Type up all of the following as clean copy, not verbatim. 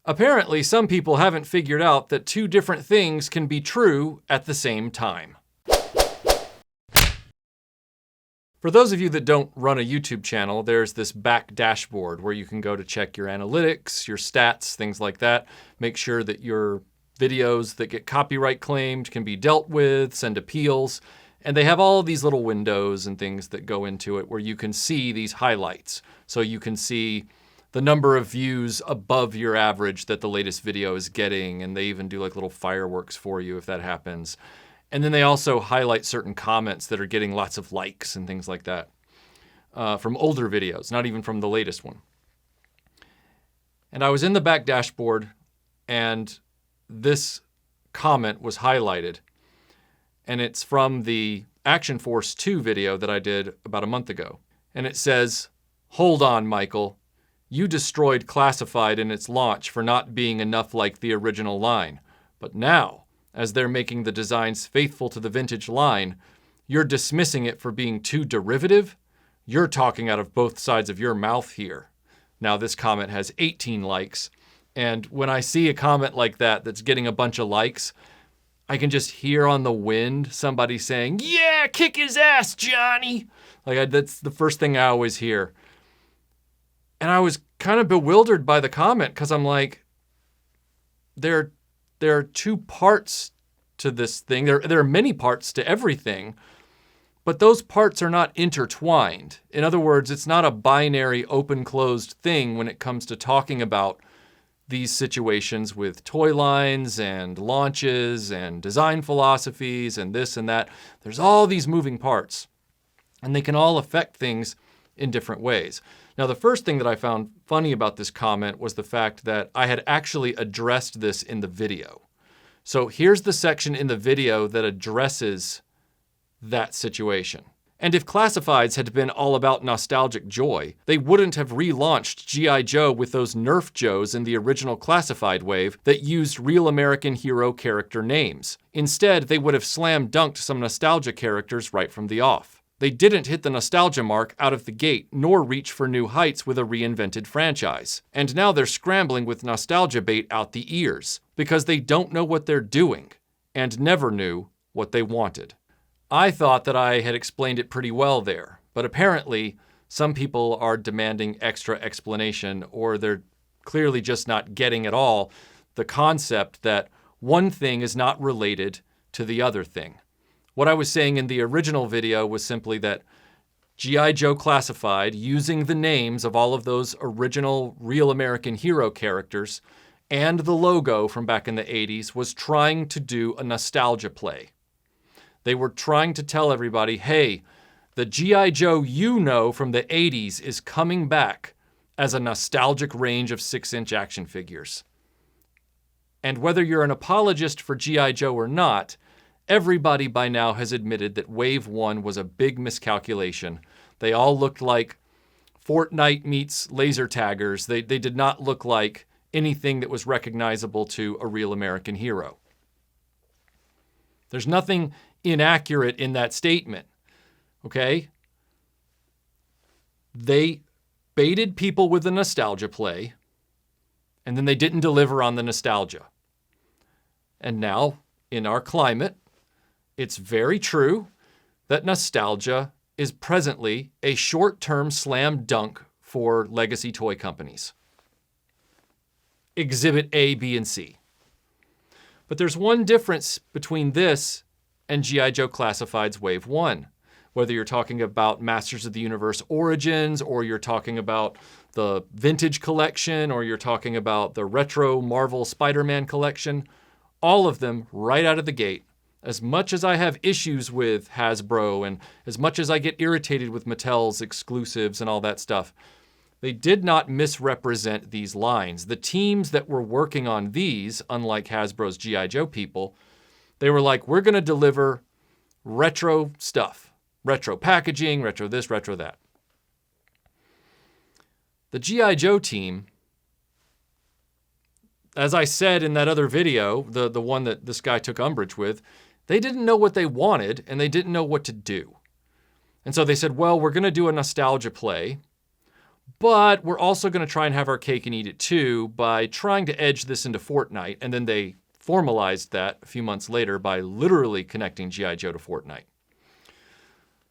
Apparently, some people haven't figured out that two different things can be true at the same time. For those of you that don't run a YouTube channel, there's this back dashboard where you can go to check your analytics, your stats, things like that. Make sure that your videos that get copyright claimed can be dealt with, send appeals. And they have all of these little windows and things that go into it where you can see these highlights. So you can see the number of views above your average that the latest video is getting. And they even do like little fireworks for you if that happens. And then they also highlight certain comments that are getting lots of likes and things like that from older videos, not even from the latest one. And I was in the back dashboard and this comment was highlighted. And it's from the Action Force 2 video that I did about a month ago. And it says, "Hold on, Michael. You destroyed Classified in its launch for not being enough like the original line. But now, as they're making the designs faithful to the vintage line, you're dismissing it for being too derivative? You're talking out of both sides of your mouth here." Now this comment has 18 likes. And when I see a comment like that that's getting a bunch of likes, I can just hear on the wind somebody saying, "Yeah, kick his ass, Johnny." That's the first thing I always hear. And I was kind of bewildered by the comment because I'm like, there are two parts to this thing. There are many parts to everything, but those parts are not intertwined. In other words, it's not a binary open-closed thing when it comes to talking about these situations with toy lines and launches and design philosophies and this and that. There's all these moving parts, and they can all affect things in different ways. Now, the first thing that I found funny about this comment was the fact that I had actually addressed this in the video. So here's the section in the video that addresses that situation. And if Classifieds had been all about nostalgic joy, they wouldn't have relaunched G.I. Joe with those Nerf Joes in the original Classified wave that used real American hero character names. Instead, they would have slam dunked some nostalgia characters right from the off. They didn't hit the nostalgia mark out of the gate, nor reach for new heights with a reinvented franchise. And now they're scrambling with nostalgia bait out the ears, because they don't know what they're doing, and never knew what they wanted. I thought that I had explained it pretty well there, but apparently some people are demanding extra explanation, or they're clearly just not getting at all the concept that one thing is not related to the other thing. What I was saying in the original video was simply that G.I. Joe Classified, using the names of all of those original real American hero characters and the logo from back in the 80s, was trying to do a nostalgia play. They were trying to tell everybody, hey, the G.I. Joe you know from the 80s is coming back as a nostalgic range of 6-inch action figures. And whether you're an apologist for G.I. Joe or not, everybody by now has admitted that Wave 1 was a big miscalculation. They all looked like Fortnite meets laser taggers. They did not look like anything that was recognizable to a real American hero. There's nothing inaccurate in that statement, okay? They baited people with the nostalgia play, and then they didn't deliver on the nostalgia. And now, in our climate, it's very true that nostalgia is presently a short-term slam dunk for legacy toy companies. Exhibit A, B, and C. But there's one difference between this and G.I. Joe Classified's Wave 1. Whether you're talking about Masters of the Universe Origins, or you're talking about the Vintage Collection, or you're talking about the Retro Marvel Spider-Man Collection, all of them right out of the gate. As much as I have issues with Hasbro, and as much as I get irritated with Mattel's exclusives and all that stuff, they did not misrepresent these lines. The teams that were working on these, unlike Hasbro's G.I. Joe people, they were like, we're going to deliver retro stuff. Retro packaging, retro this, retro that. The G.I. Joe team, as I said in that other video, the one that this guy took umbrage with, they didn't know what they wanted, and they didn't know what to do. And so they said, well, we're going to do a nostalgia play, But we're also going to try and have our cake and eat it too by trying to edge this into Fortnite. And then they formalized that a few months later by literally connecting G.I. Joe to Fortnite.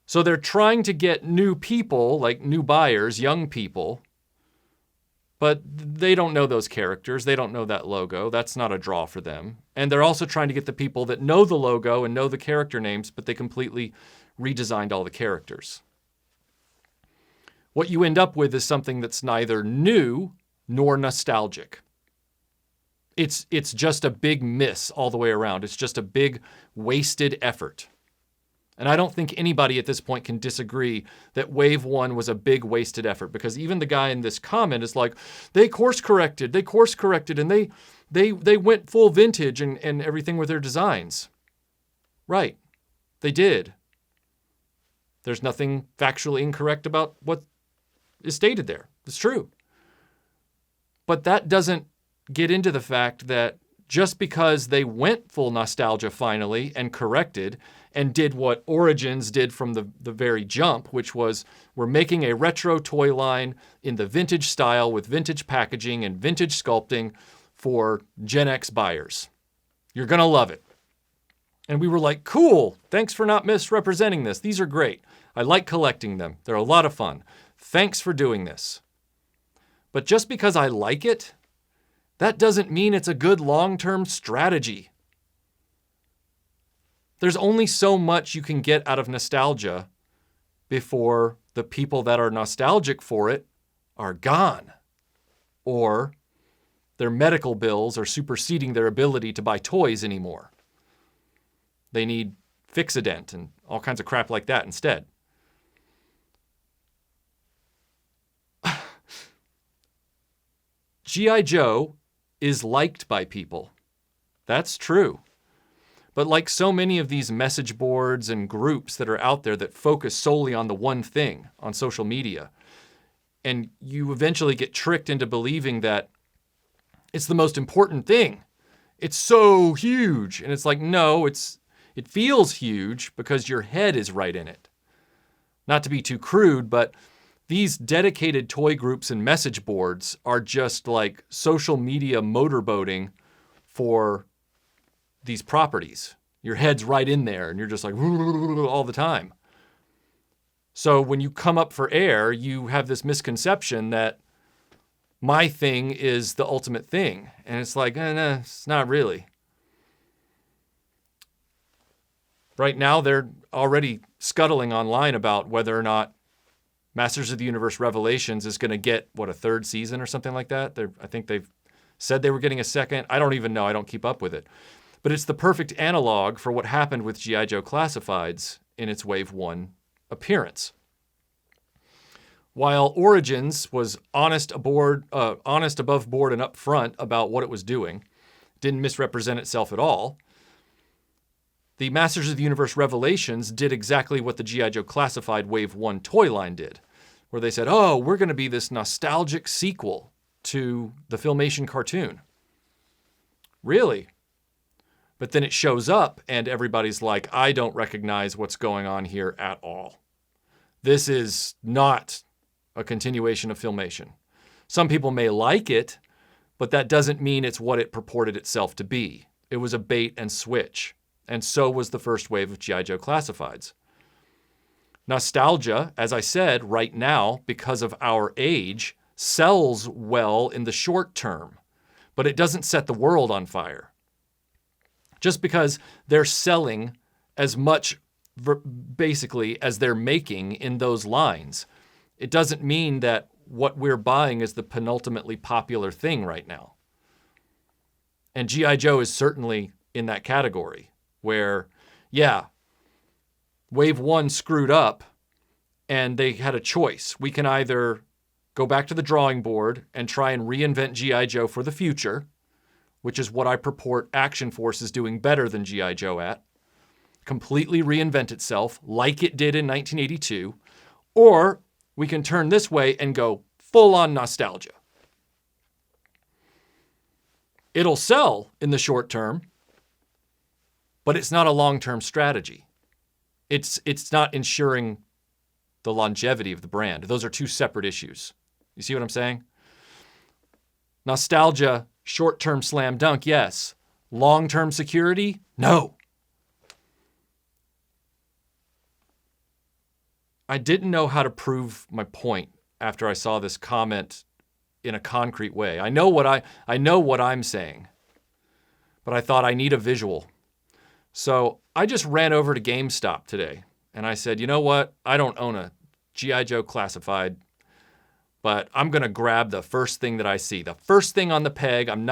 So they're trying to get new people, like new buyers, young people, but they don't know those characters. They don't know that logo. That's not a draw for them. And they're also trying to get the people that know the logo and know the character names, but they completely redesigned all the characters. What you end up with is something that's neither new nor nostalgic. It's just a big miss all the way around. It's just a big wasted effort. And I don't think anybody at this point can disagree that Wave 1 was a big wasted effort, because even the guy in this comment is like, they course corrected, and they went full vintage and everything with their designs. Right. They did. There's nothing factually incorrect about what is stated there. It's true. But that doesn't get into the fact that just because they went full nostalgia finally and corrected and did what Origins did from the very jump, which was we're making a retro toy line in the vintage style with vintage packaging and vintage sculpting for Gen X buyers. You're going to love it. And we were like, cool, thanks for not misrepresenting this. These are great. I like collecting them. They're a lot of fun. Thanks for doing this. But just because I like it, that doesn't mean it's a good long-term strategy. There's only so much you can get out of nostalgia before the people that are nostalgic for it are gone, or their medical bills are superseding their ability to buy toys anymore. They need Fixodent and all kinds of crap like that instead. G.I. Joe is liked by people. That's true. But like so many of these message boards and groups that are out there that focus solely on the one thing on social media, and you eventually get tricked into believing that it's the most important thing. It's so huge. And it's like, no, it feels huge because your head is right in it. Not to be too crude, but these dedicated toy groups and message boards are just like social media motorboating for these properties. Your head's right in there and you're just like all the time. So when you come up for air, you have this misconception that my thing is the ultimate thing. And it's like, no, it's not really. Right now, they're already scuttling online about whether or not Masters of the Universe Revelations is going to get, a third season or something like that? I think they've said they were getting a second. I don't even know. I don't keep up with it. But it's the perfect analog for what happened with G.I. Joe Classifieds in its Wave 1 appearance. While Origins was honest above board and upfront about what it was doing, didn't misrepresent itself at all, the Masters of the Universe Revelations did exactly what the G.I. Joe Classified Wave 1 toy line did, where they said, oh, we're going to be this nostalgic sequel to the Filmation cartoon. Really? But then it shows up and everybody's like, I don't recognize what's going on here at all. This is not a continuation of Filmation. Some people may like it, but that doesn't mean it's what it purported itself to be. It was a bait and switch. And so was the first wave of G.I. Joe Classifieds. Nostalgia, as I said, right now, because of our age, sells well in the short term, but it doesn't set the world on fire. Just because they're selling as much, basically, as they're making in those lines, it doesn't mean that what we're buying is the penultimately popular thing right now. And G.I. Joe is certainly in that category. Where, yeah, Wave 1 screwed up and they had a choice. We can either go back to the drawing board and try and reinvent G.I. Joe for the future, which is what I purport Action Force is doing better than G.I. Joe at, completely reinvent itself like it did in 1982, or we can turn this way and go full-on nostalgia. It'll sell in the short term, but it's not a long-term strategy. It's not ensuring the longevity of the brand. Those are two separate issues. You see what I'm saying? Nostalgia, short-term slam dunk, yes. Long-term security, no. I didn't know how to prove my point after I saw this comment in a concrete way. I know what I'm saying, but I thought I need a visual. So I just ran over to GameStop today and I said, you know what? I don't own a G.I. Joe Classified, but I'm going to grab the first thing that I see. The first thing on the peg. I'm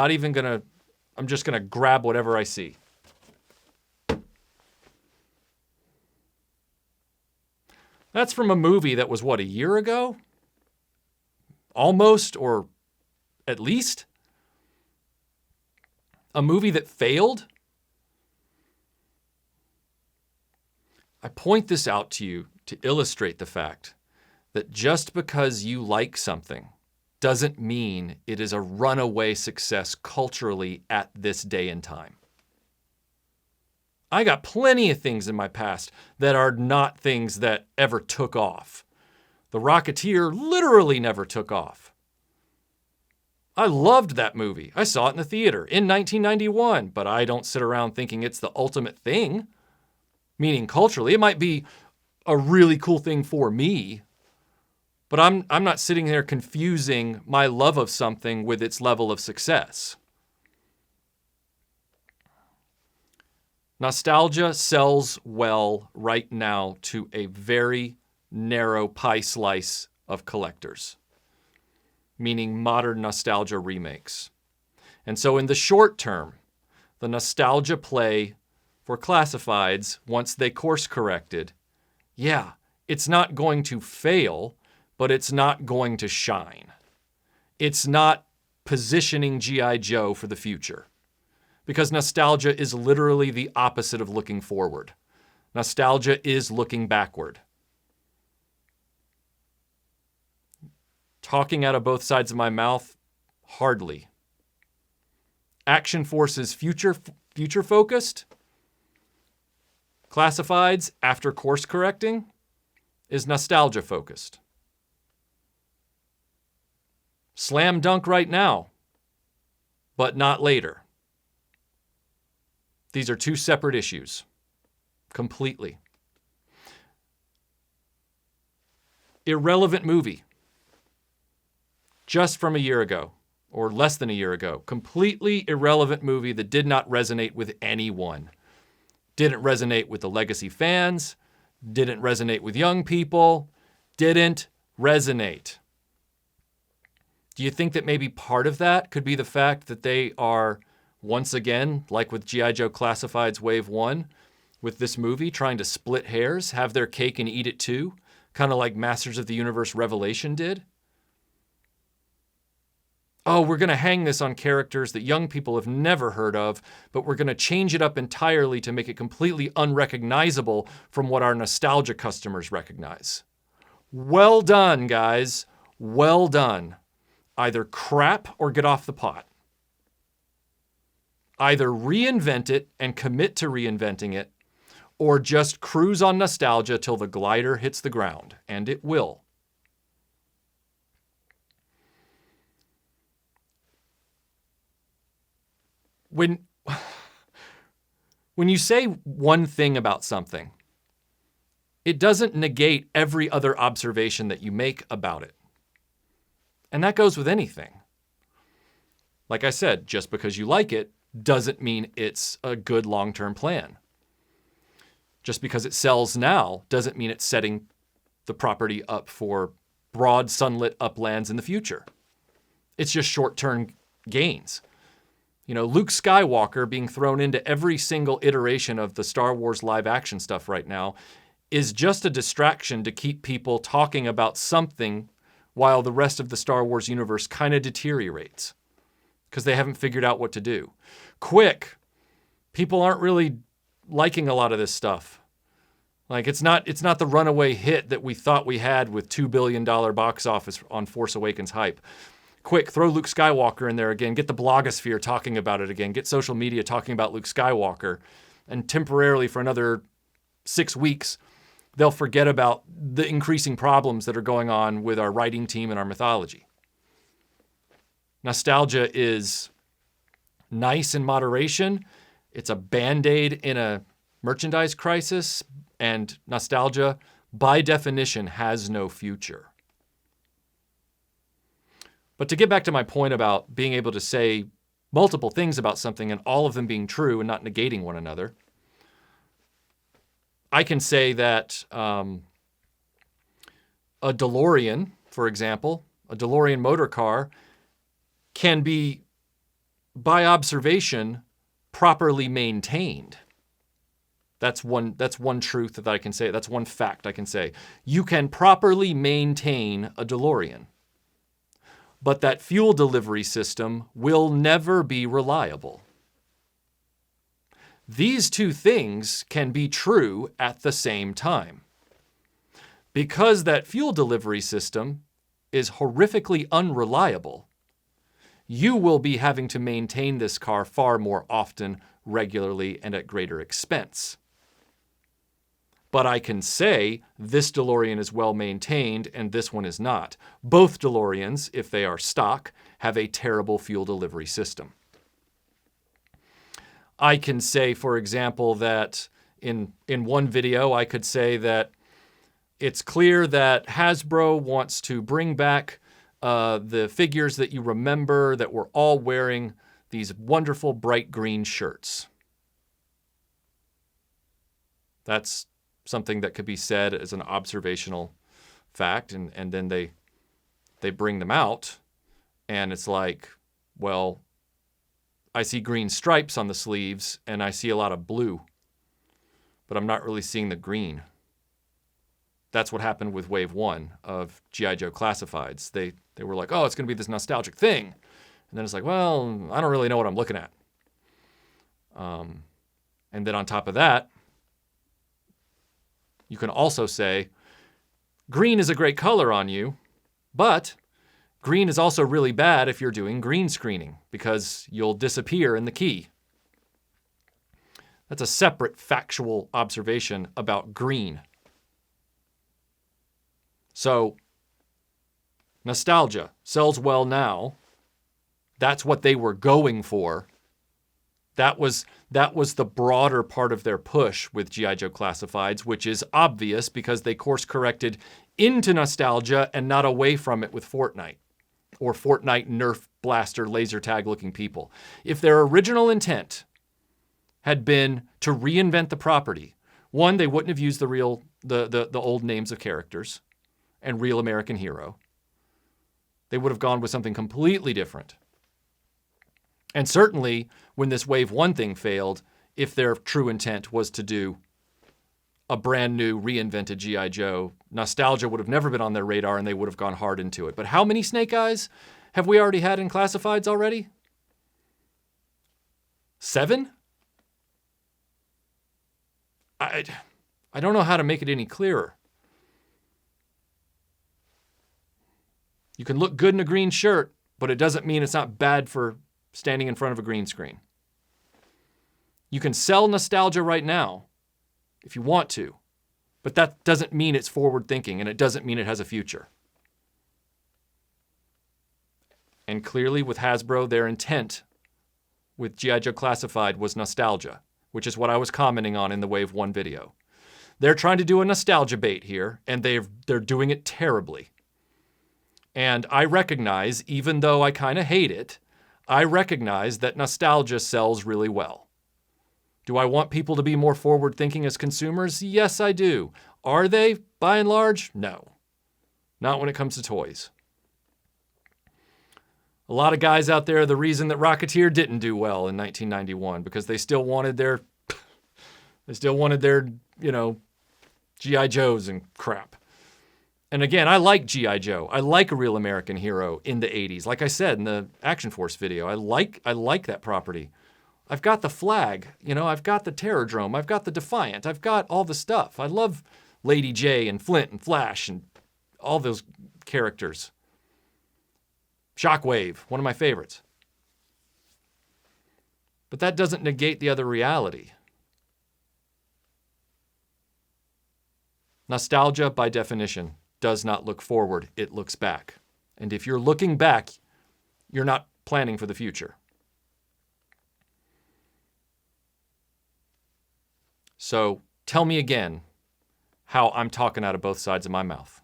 just going to grab whatever I see. That's from a movie that was, what, a year ago? Almost, or at least? A movie that failed? I point this out to you to illustrate the fact that just because you like something doesn't mean it is a runaway success culturally at this day and time. I got plenty of things in my past that are not things that ever took off. The Rocketeer literally never took off. I loved that movie. I saw it in the theater in 1991, but I don't sit around thinking it's the ultimate thing. Meaning culturally, it might be a really cool thing for me, but I'm not sitting there confusing my love of something with its level of success. Nostalgia sells well right now to a very narrow pie slice of collectors, meaning modern nostalgia remakes. And so in the short term, the nostalgia play for classifieds, once they course corrected, yeah, it's not going to fail, but it's not going to shine. It's not positioning G.I. Joe for the future. Because nostalgia is literally the opposite of looking forward. Nostalgia is looking backward. Talking out of both sides of my mouth? Hardly. Action Force's future-focused? Classifieds, after course correcting, is nostalgia-focused. Slam dunk right now, but not later. These are two separate issues, completely. Irrelevant movie, just from a year ago, or less than a year ago. Completely irrelevant movie that did not resonate with anyone. Didn't resonate with the legacy fans, didn't resonate with young people, didn't resonate. Do you think that maybe part of that could be the fact that they are, once again, like with G.I. Joe Classifieds Wave 1, with this movie, trying to split hairs, have their cake and eat it too, kind of like Masters of the Universe Revelation did? Oh, we're going to hang this on characters that young people have never heard of, but we're going to change it up entirely to make it completely unrecognizable from what our nostalgia customers recognize. Well done, guys. Well done. Either crap or get off the pot. Either reinvent it and commit to reinventing it, or just cruise on nostalgia till the glider hits the ground, and it will. When you say one thing about something, it doesn't negate every other observation that you make about it. And that goes with anything. Like I said, just because you like it doesn't mean it's a good long-term plan. Just because it sells now doesn't mean it's setting the property up for broad sunlit uplands in the future. It's just short-term gains. You know, Luke Skywalker being thrown into every single iteration of the Star Wars live action stuff right now is just a distraction to keep people talking about something while the rest of the Star Wars universe kind of deteriorates because they haven't figured out what to do. Quick, people aren't really liking a lot of this stuff. Like, it's not the runaway hit that we thought we had with $2 billion box office on Force Awakens hype. Quick, throw Luke Skywalker in there again. Get the blogosphere talking about it again. Get social media talking about Luke Skywalker. And temporarily, for another 6 weeks, they'll forget about the increasing problems that are going on with our writing team and our mythology. Nostalgia is nice in moderation. It's a Band-Aid in a merchandise crisis, and nostalgia, by definition, has no future. But to get back to my point about being able to say multiple things about something and all of them being true and not negating one another, I can say that a DeLorean, for example, a DeLorean motor car, can be, by observation, properly maintained. That's one truth that I can say. That's one fact I can say. You can properly maintain a DeLorean, but that fuel delivery system will never be reliable. These two things can be true at the same time. Because that fuel delivery system is horrifically unreliable, you will be having to maintain this car far more often, regularly, and at greater expense. But I can say this DeLorean is well maintained and this one is not. Both DeLoreans, if they are stock, have a terrible fuel delivery system. I can say, for example, that in one video, I could say that it's clear that Hasbro wants to bring back the figures that you remember that were all wearing these wonderful bright green shirts. That's something that could be said as an observational fact, and then they bring them out, and it's like, well, I see green stripes on the sleeves, and I see a lot of blue, but I'm not really seeing the green. That's what happened with Wave 1 of G.I. Joe Classifieds. They were like, oh, it's going to be this nostalgic thing. And then it's like, well, I don't really know what I'm looking at. And then on top of that, you can also say, green is a great color on you, but green is also really bad if you're doing green screening because you'll disappear in the key. That's a separate factual observation about green. So, nostalgia sells well now. That's what they were going for. That was the broader part of their push with G.I. Joe Classifieds, which is obvious because they course-corrected into nostalgia and not away from it with Fortnite or Fortnite Nerf blaster laser tag looking people. If their original intent had been to reinvent the property, one, they wouldn't have used the old names of characters and Real American Hero. They would have gone with something completely different. And certainly, when this Wave 1 thing failed, if their true intent was to do a brand new, reinvented G.I. Joe, nostalgia would have never been on their radar and they would have gone hard into it. But how many Snake Eyes have we already had in Classifieds already? 7? I don't know how to make it any clearer. You can look good in a green shirt, but it doesn't mean it's not bad for standing in front of a green screen. You can sell nostalgia right now if you want to, but that doesn't mean it's forward thinking and it doesn't mean it has a future. And clearly with Hasbro, their intent with G.I. Joe Classified was nostalgia, which is what I was commenting on in the Wave 1 video. They're trying to do a nostalgia bait here, and they're doing it terribly. And I recognize, even though I kind of hate it, I recognize that nostalgia sells really well. Do I want people to be more forward-thinking as consumers? Yes, I do. Are they, by and large? No. Not when it comes to toys. A lot of guys out there, the reason that Rocketeer didn't do well in 1991, because they still wanted their, G.I. Joes and crap. And again, I like G.I. Joe. I like a Real American Hero in the 80s. Like I said in the Action Force video, I like that property. I've got the flag, I've got the Terrordrome, I've got the Defiant, I've got all the stuff. I love Lady J and Flint and Flash and all those characters. Shockwave, one of my favorites. But that doesn't negate the other reality. Nostalgia, by definition, does not look forward, it looks back. And if you're looking back, you're not planning for the future. So tell me again how I'm talking out of both sides of my mouth.